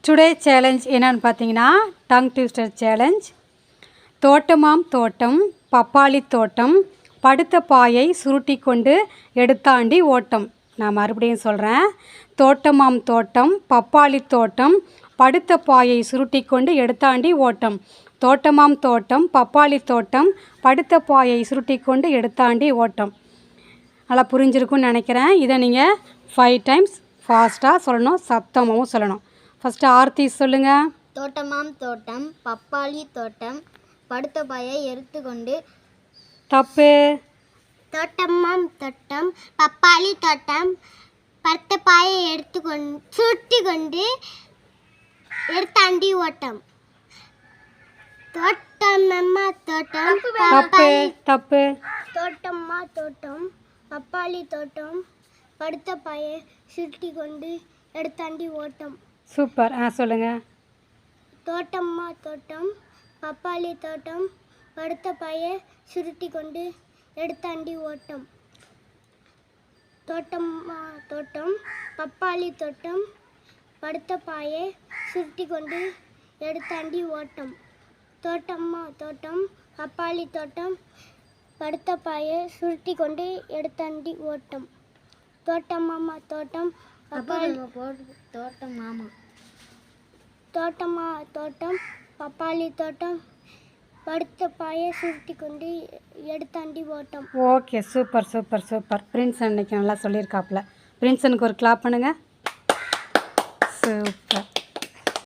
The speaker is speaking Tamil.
டுடே சேலஞ்ச் என்னன்னு பார்த்தீங்கன்னா டங் ட்விஸ்டர் சேலஞ்ச். தோட்டமாம் தோட்டம் பப்பாளி தோட்டம் படுத்த பாயை சுருட்டி கொண்டு எடுத்தாண்டி ஓட்டம். நான் மறுபடியும் சொல்கிறேன். தோட்டமாம் தோட்டம் பப்பாளி தோட்டம் படுத்த பாயை சுருட்டி கொண்டு எடுத்தாண்டி ஓட்டம். தோட்டமாம் தோட்டம் பப்பாளி தோட்டம் படுத்த பாயை சுருட்டி கொண்டு எடுத்தாண்டி ஓட்டம். நல்லா புரிஞ்சிருக்குன்னு நினைக்கிறேன். இதை நீங்கள் 5 டைம்ஸ் ஃபாஸ்ட்டாக சொல்லணும், சத்தமாகவும் சொல்லணும். ஃபஸ்ட்டு ஆர்த்தி சொல்லுங்கள். தோட்டமாம் தோட்டம் பப்பாளி தோட்டம் படுத்த பாயை எடுத்துக்கொண்டு. தப்பு. தோட்டமாம் தோட்டம் பப்பாளி தோட்டம் படுத்த பாயை எடுத்துக்கொண்டு சுருட்டி கொண்டு எடுத்தாண்டி ஓட்டம். தோட்டம்மா தோட்டம் தப்பு தப்பு. தோட்டம்மா தோட்டம் பப்பாளி தோட்டம் படுத்த பாயை சுருட்டி கொண்டு எடுத்தாண்டி ஓட்டம். சூப்பர். சொல்லுங்கள். தோட்டம்மா தோட்டம் பப்பாளி தோட்டம் படுத்த பாயை சுருட்டி கொண்டு எடுத்தாண்டி ஓட்டம். தோட்டம்மா தோட்டம் பப்பாளி தோட்டம் படுத்த பாயை சுருட்டி கொண்டு எடுத்தாண்டி ஓட்டம். தோட்டம்மா தோட்டம் பப்பாளி தோட்டம் படுத்த பாயை சுருட்டி கொண்டு எடுத்தாண்டி ஓட்டம். தோட்டம்மா தோட்டம் பப்பாளி தோட்டம்மா தோட்டம் பப்பாளி தோட்டம் படுத்த பாயை சுருட்டி கொண்டு எடுத்தாண்டி ஓட்டம். Okay, super super super. Prince அன்னைக்கு நல்லா சொல்லியிருக்காப்புல. பிரின்ஸனுக்கு ஒரு கிளாப் பண்ணுங்கள். சூப்பர்.